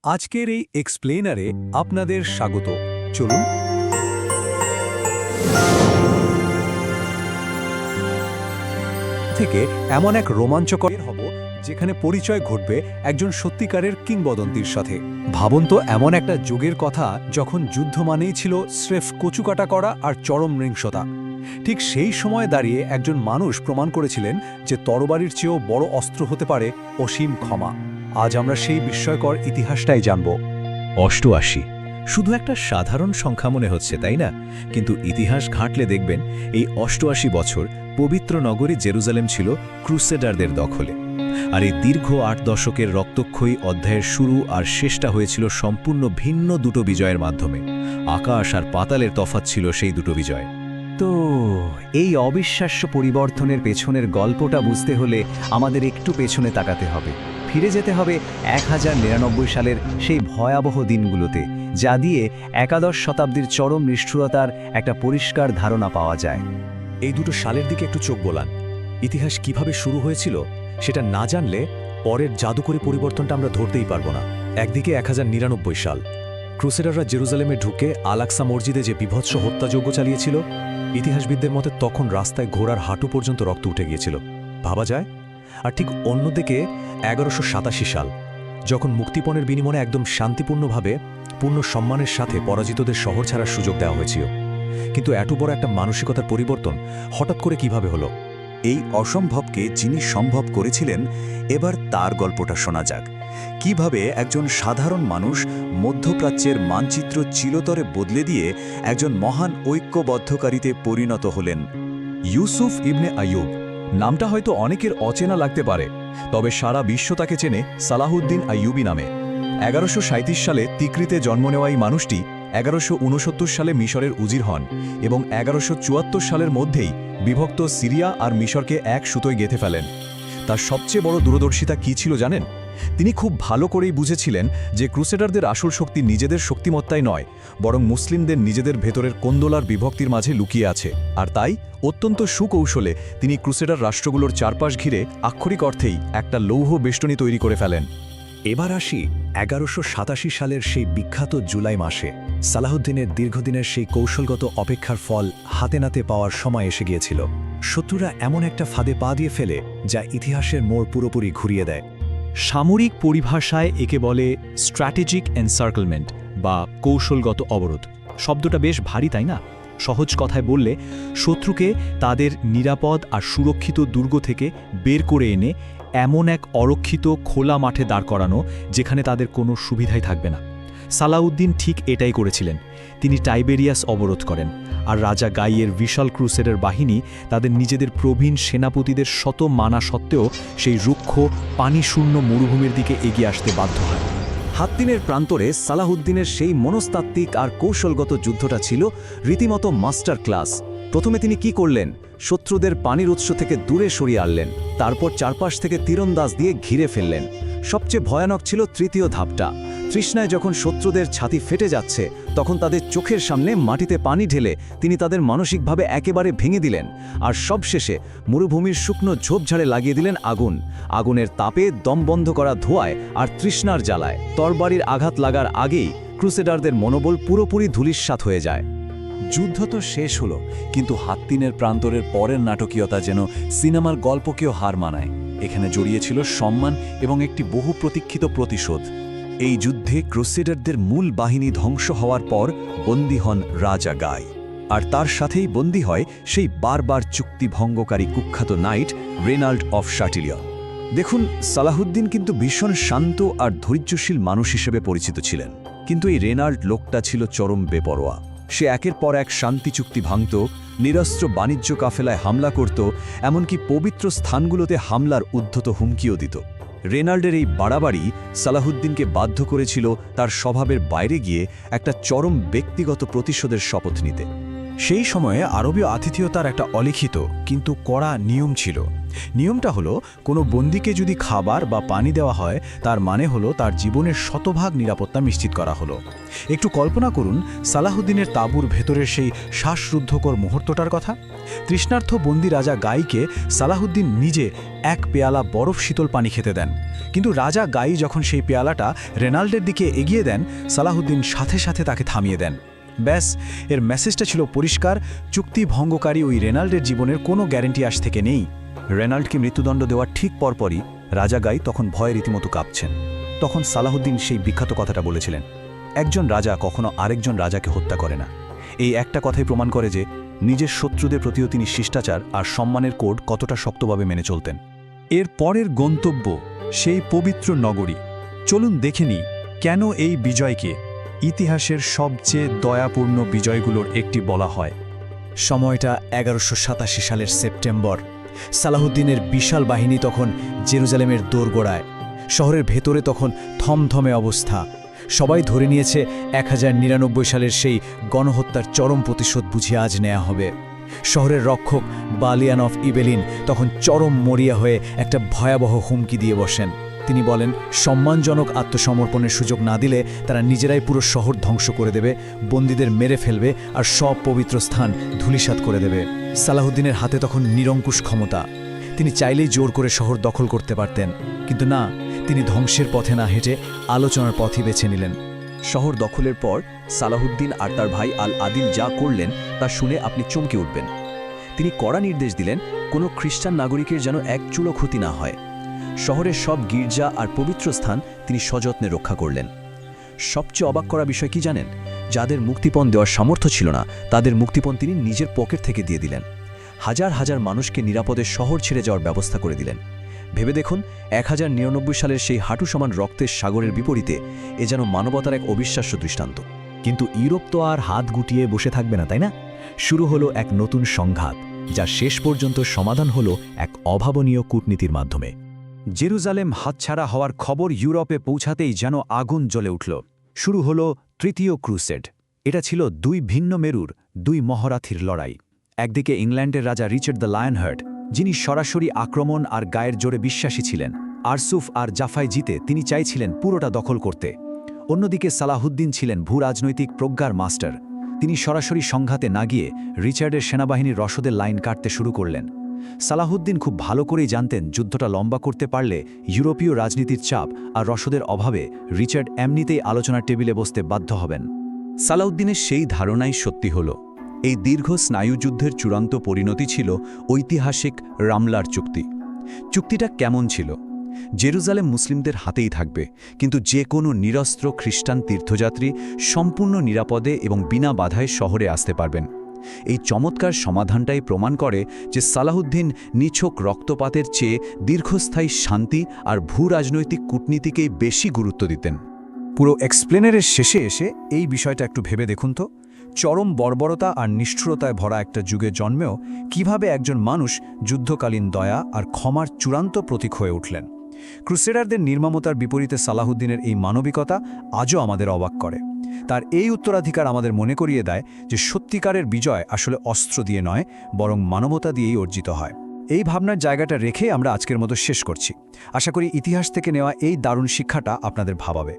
আজকের এই এক্সপ্লেনারে আপনাদের স্বাগত। চলুন থেকে এমন এক রোমাঞ্চকর হব যেখানে পরিচয় ঘটবে একজন সত্যিকারের কিংবদন্তির সাথে। ভাবুন তো, এমন একটা যুগের কথা যখন যুদ্ধ মানেই ছিল স্রেফ কচুকাটা করা আর চরম নৃশংসতা। ঠিক সেই সময় দাঁড়িয়ে একজন মানুষ প্রমাণ করেছিলেন যে তরবারির চেয়েও বড় অস্ত্র হতে পারে অসীম ক্ষমা। আজ আমরা সেই বিস্ময়কর ইতিহাসটাই জানব। 88 শুধু একটা সাধারণ সংখ্যা মনে হচ্ছে, তাই না? কিন্তু ইতিহাস ঘাঁটলে দেখবেন এই 88 বছর পবিত্র নগরী জেরুজালেম ছিল ক্রুসেডারদের দখলে। আর এই দীর্ঘ 8 দশকের রক্তক্ষয়ী অধ্যায়ের শুরু আর শেষটা হয়েছিল সম্পূর্ণ ভিন্ন দুটো বিজয়ের মাধ্যমে। আকাশ আর পাতালের তফাৎ ছিল সেই দুটো বিজয়। তো এই অবিশ্বাস্য পরিবর্তনের পেছনের গল্পটা বুঝতে হলে আমাদের একটু পেছনে তাকাতে হবে, ফিরে যেতে হবে 1099 সালের সেই ভয়াবহ দিনগুলোতে, যা দিয়ে একাদশ শতাব্দীর চরম নিষ্ঠুরতার একটা পরিষ্কার ধারণা পাওয়া যায়। এই দুটো সালের দিকে একটু চোখ বোলান। ইতিহাস কিভাবে শুরু হয়েছিল সেটা না জানলে পরের জাদুকরী পরিবর্তনটা আমরা ধরতেই পারবো না। একদিকে 1099 সাল, ক্রুসেডাররা জেরুজালেমে ঢুকে আল-আকসা মসজিদে যে বিভৎস হত্যাযজ্ঞ চালিয়েছিল, ইতিহাসবিদদের মতে তখন রাস্তায় ঘোড়ার হাঁটু পর্যন্ত রক্ত উঠে গিয়েছিল, ভাবা যায়? আর ঠিক অন্যদিকে 1187 সাল, যখন মুক্তিপণের বিনিময়ে একদম শান্তিপূর্ণভাবে পূর্ণ সম্মানের সাথে পরাজিতদের শহর ছাড়ার সুযোগ দেওয়া হয়েছিল। কিন্তু এত বড় একটা মানসিকতার পরিবর্তন হঠাৎ করে কিভাবে হলো? এই অসম্ভবকে যিনি সম্ভব করেছিলেন, এবার তার গল্পটা শোনা যাক। কিভাবে একজন সাধারণ মানুষ মধ্যপ্রাচ্যের মানচিত্র চিরতরে বদলে দিয়ে একজন মহান ঐক্যবদ্ধকারীতে পরিণত হলেন। ইউসুফ ইবনে আইয়ুব নামটা হয়তো অনেকের অচেনা লাগতে পারে, তবে সারা বিশ্ব তাকে চেনে সালাহুদ্দিন আইয়ুবী নামে। 1137 সালে তিকরিতে জন্ম নেওয়া এই মানুষটি 1169 সালে মিশরের উজির হন এবং 1174 সালের মধ্যেই বিভক্ত সিরিয়া আর মিশরকে এক সুতোয় গেঁথে ফেলেন। তার সবচেয়ে বড় দূরদর্শিতা কী ছিল জানেন? তিনি খুব ভালো করেই বুঝেছিলেন যে ক্রুসেডারদের আসল শক্তি নিজেদের শক্তিমত্তায় নয়, বরং মুসলিমদের নিজেদের ভেতরের কোন্দলার বিভক্তির মাঝে লুকিয়ে আছে। আর তাই অত্যন্ত সুকৌশলে তিনি ক্রুসেডার রাষ্ট্রগুলোর চারপাশ ঘিরে আক্ষরিক অর্থেই একটা লৌহ বেষ্টনী তৈরি করে ফেলেন। এবার আসি 1187 সালের সেই বিখ্যাত জুলাই মাসে। সালাহুদ্দিনের দীর্ঘদিনের সেই কৌশলগত অপেক্ষার ফল হাতে নাতে পাওয়ার সময় এসে গিয়েছিল। শত্রুরা এমন একটা ফাঁদে পা দিয়ে ফেলে যা ইতিহাসের মোড় পুরোপুরি ঘুরিয়ে দেয়। সামরিক পরিভাষায় একে বলে স্ট্র্যাটেজিক এনসার্কেলমেন্ট বা কৌশলগত অবরোধ। শব্দটা বেশ ভারী, তাই না? সহজ কথায় বললে, শত্রুকে তাদের নিরাপদ আর সুরক্ষিত দুর্গ থেকে বের করে এনে এমন এক অরক্ষিত খোলা মাঠে দাঁড় করানো যেখানে তাদের কোনো সুবিধাই থাকবে না। সালাউদ্দিন ঠিক এটাই করেছিলেন। তিনি টাইবেরিয়াস অবরোধ করেন, আর রাজা গাইয়ের বিশাল ক্রুসেডের বাহিনী তাদের নিজেদের প্রবীণ সেনাপতিদের শত মানা সত্ত্বেও সেই রুক্ষ পানিশূন্য মরুভূমির দিকে এগিয়ে আসতে বাধ্য হয়। হাত্তিনের প্রান্তরে সালাহুদ্দিনের সেই মনস্তাত্ত্বিক আর কৌশলগত যুদ্ধটা ছিল রীতিমতো মাস্টার ক্লাস। প্রথমে তিনি কি করলেন? শত্রুদের পানির উৎস থেকে দূরে সরিয়ে আনলেন, তারপর চারপাশ থেকে তীরন্দাজ দিয়ে ঘিরে ফেললেন। সবচেয়ে ভয়ানক ছিল তৃতীয় ধাপটা। তৃষ্ণায় যখন শত্রুদের ছাতি ফেটে যাচ্ছে, তখন তাদের চোখের সামনে মাটিতে পানি ঢেলে তিনি তাদের মানসিকভাবে একেবারে ভেঙে দিলেন। আর সবশেষে মরুভূমির শুকনো ঝোপঝাড়ে লাগিয়ে দিলেন আগুন। আগুনের তাপে দম বন্ধ করা ধোঁয়ায় আর তৃষ্ণার জ্বালায় তরবারির আঘাত লাগার আগেই ক্রুসেডারদের মনোবল পুরোপুরি ধূলিসাৎ হয়ে যায়। যুদ্ধ তো শেষ হলো, কিন্তু হাত্তিনের প্রান্তরের পরের নাটকীয়তা যেন সিনেমার গল্পকেও হার মানায়। এখানে জড়িয়েছিল সম্মান এবং একটি বহু প্রতীক্ষিত প্রতিশোধ। এই যুদ্ধে ক্রুসেডারদের মূল বাহিনী ধ্বংস হওয়ার পর বন্দী হন রাজা গাই, আর তার সাথেই বন্দী হয় সেই বারবার চুক্তি ভঙ্গকারী কুখ্যাত নাইট রেনাল্ড অফ শাটিলিয়ন। দেখুন, সালাহুদ্দিন কিন্তু ভীষণ শান্ত আর ধৈর্যশীল মানুষ হিসেবে পরিচিত ছিলেন, কিন্তু এই রেনাল্ড লোকটা ছিল চরম বেপরোয়া। সে একের পর এক শান্তি চুক্তি ভাঙত, নিরস্ত্র বাণিজ্য কাফেলায় হামলা করত, এমনকি পবিত্র স্থানগুলোতে হামলার উদ্ধত হুমকিও দিত। রেনাল্ডের এই বাড়াবাড়ি সালাহুদ্দিনকে বাধ্য করেছিল তার স্বভাবের বাইরে গিয়ে একটা চরম ব্যক্তিগত প্রতিশোধের শপথ নিতে। সেই সময়ে আরবীয় আতিথেয়তার একটা অলিখিত কিন্তু কড়া নিয়ম ছিল। নিয়মটা হলো কোনো বন্দীকে যদি খাবার বা পানি দেওয়া হয় তার মানে হলো তার জীবনের শতভাগ নিরাপত্তা নিশ্চিত করা হলো। একটু কল্পনা করুন সালাহুদ্দিনের তাঁবুর ভেতরের সেই শ্বাসরুদ্ধকর মুহূর্তটার কথা। তৃষ্ণার্থ বন্দী রাজা গাইকে সালাহুদ্দিন নিজে এক পেয়ালা বরফ শীতল পানি খেতে দেন, কিন্তু রাজা গাই যখন সেই পেয়ালাটা রেনাল্ডের দিকে এগিয়ে দেন, সালাহুদ্দিন সাথে সাথে তাকে থামিয়ে দেন। ব্যাস, এর মেসেজটা ছিল পরিষ্কার, চুক্তি ভঙ্গকারী ওই রেনাল্ডের জীবনের কোনো গ্যারেন্টি আজ থেকে নেই। রেনাল্ডকে মৃত্যুদণ্ড দেওয়ার ঠিক পরপরই রাজা গাই তখন ভয়ে রীতিমতো কাঁপছেন। তখন সালাহুদ্দিন সেই বিখ্যাত কথাটা বলেছিলেন, একজন রাজা কখনো আরেকজন রাজাকে হত্যা করে না। এই একটা কথাই প্রমাণ করে যে নিজের শত্রুদের প্রতিও তিনি শিষ্টাচার আর সম্মানের কোড কতটা শক্তভাবে মেনে চলতেন। এর পরের গন্তব্য সেই পবিত্র নগরী। চলুন দেখে নিই কেন এই বিজয়কে ইতিহাসের সবচেয়ে দয়াপূর্ণ বিজয়গুলোর একটি বলা হয়। সময়টা ১১৮৭ সালের সেপ্টেম্বর। সালাহুদ্দিনের বিশাল বাহিনী তখন জেরুজালেমের দোরগোড়ায়। শহরের ভেতরে তখন থমথমে অবস্থা। সবাই ধরে নিয়েছে ১০৯৯ সালের সেই গণহত্যার চরম প্রতিশোধ বুঝিয়ে আজ নেওয়া হবে। শহরের রক্ষক বালিয়ান অফ ইবেলিন তখন চরম মরিয়া হয়ে একটা ভয়াবহ হুমকি দিয়ে বসেন। তিনি বলেন, সম্মানজনক আত্মসমর্পণের সুযোগ না দিলে তারা নিজেরাই পুরো শহর ধ্বংস করে দেবে, বন্দীদের মেরে ফেলবে আর সব পবিত্র স্থান ধূলিসাৎ করে দেবে। সালাহুদ্দিনের হাতে তখন নিরঙ্কুশ ক্ষমতা। তিনি চাইলেই জোর করে শহর দখল করতে পারতেন, কিন্তু না, তিনি ধ্বংসের পথে না হেঁটে আলোচনার পথই বেছে নিলেন। শহর দখলের পর সালাহুদ্দিন আর তার ভাই আল আদিল যা করলেন তা শুনে আপনি চমকে উঠবেন। তিনি কড়া নির্দেশ দিলেন কোনো খ্রিস্টান নাগরিকের যেন এক চুলো ক্ষতি না হয়। শহরের সব গির্জা আর পবিত্র স্থান তিনি সযত্নে রক্ষা করলেন। সবচেয়ে অবাক করা বিষয় কি জানেন? যাদের মুক্তিপণ দেওয়ার সামর্থ্য ছিল না তাদের মুক্তিপণ তিনি নিজের পকেট থেকে দিয়ে দিলেন। হাজার হাজার মানুষকে নিরাপদে শহর ছেড়ে যাওয়ার ব্যবস্থা করে দিলেন। ভেবে দেখুন, ১০৯৯ সালের সেই হাঁটু সমান রক্তের সাগরের বিপরীতে এ যেন মানবতার এক অবিশ্বাস্য দৃষ্টান্ত। কিন্তু ইউরোপ তো আর হাত গুটিয়ে বসে থাকবে না, তাই না? শুরু হলো এক নতুন সংঘাত, যা শেষ পর্যন্ত সমাধান হলো এক অভাবনীয় কূটনীতির মাধ্যমে। জেরুজালেম হাতছাড়া হওয়ার খবর ইউরোপে পৌঁছাতেই যেন আগুন জ্বলে উঠল। শুরু হলো তৃতীয় ক্রুসেড। এটা ছিল দুই ভিন্ন মেরুর দুই মহরাথীর লড়াই। একদিকে ইংল্যান্ডের রাজা রিচার্ড দ্য লায়নহার্ট, যিনি সরাসরি আক্রমণ আর গায়ের জোরে বিশ্বাসী ছিলেন। আরসুফ আর জাফাই জিতে তিনি চাইছিলেন পুরোটা দখল করতে। অন্যদিকে সালাহুদ্দিন ছিলেন ভূরাজনৈতিক প্রজ্ঞার মাস্টার। তিনি সরাসরি সংঘাতে না গিয়ে রিচার্ডের সেনাবাহিনীর রসদের লাইন কাটতে শুরু করলেন। সালাহুদ্দিন খুব ভালো করেই জানতেন যুদ্ধটা লম্বা করতে পারলে ইউরোপীয় রাজনীতির চাপ আর রসদের অভাবে রিচার্ড এমনিতেই আলোচনার টেবিলে বসতে বাধ্য হবেন। সালাউদ্দিনের সেই ধারণাই সত্যি হল। এই দীর্ঘ স্নায়ুযুদ্ধের চূড়ান্ত পরিণতি ছিল ঐতিহাসিক রামলার চুক্তি। চুক্তিটা কেমন ছিল? জেরুজালেম মুসলিমদের হাতেই থাকবে, কিন্তু যে কোনো নিরস্ত্র খ্রিস্টান তীর্থযাত্রী সম্পূর্ণ নিরাপদে এবং বিনা বাধায় শহরে আসতে পারবেন। এই চমৎকার সমাধানটাই প্রমাণ করে যে সালাহুদ্দিন নিছক রক্তপাতের চেয়ে দীর্ঘস্থায়ী শান্তি আর ভূরাজনৈতিক কূটনীতিকেই বেশি গুরুত্ব দিতেন। পুরো এক্সপ্লেনারের শেষে এসে এই বিষয়টা একটু ভেবে দেখুন তো, চরম বর্বরতা আর নিষ্ঠুরতায় ভরা একটা যুগে জন্মেও কিভাবে একজন মানুষ যুদ্ধকালীন দয়া আর ক্ষমার চূড়ান্ত প্রতীক হয়ে উঠলেন। ক্রুসেডারদের নির্মমতার বিপরীতে সালাহুদ্দিনের এই মানবিকতা আজও আমাদের অবাক করে। তার এই উত্তরাধিকার আমাদের মনে করিয়ে দেয় যে সত্যিকারের বিজয় আসলে অস্ত্র দিয়ে নয়, বরং মানবতা দিয়েই অর্জিত হয়। এই ভাবনার জায়গাটা রেখে আমরা আজকের মতো শেষ করছি। আশা করি ইতিহাস থেকে নেওয়া এই দারুণ শিক্ষাটা আপনাদের ভাবাবে।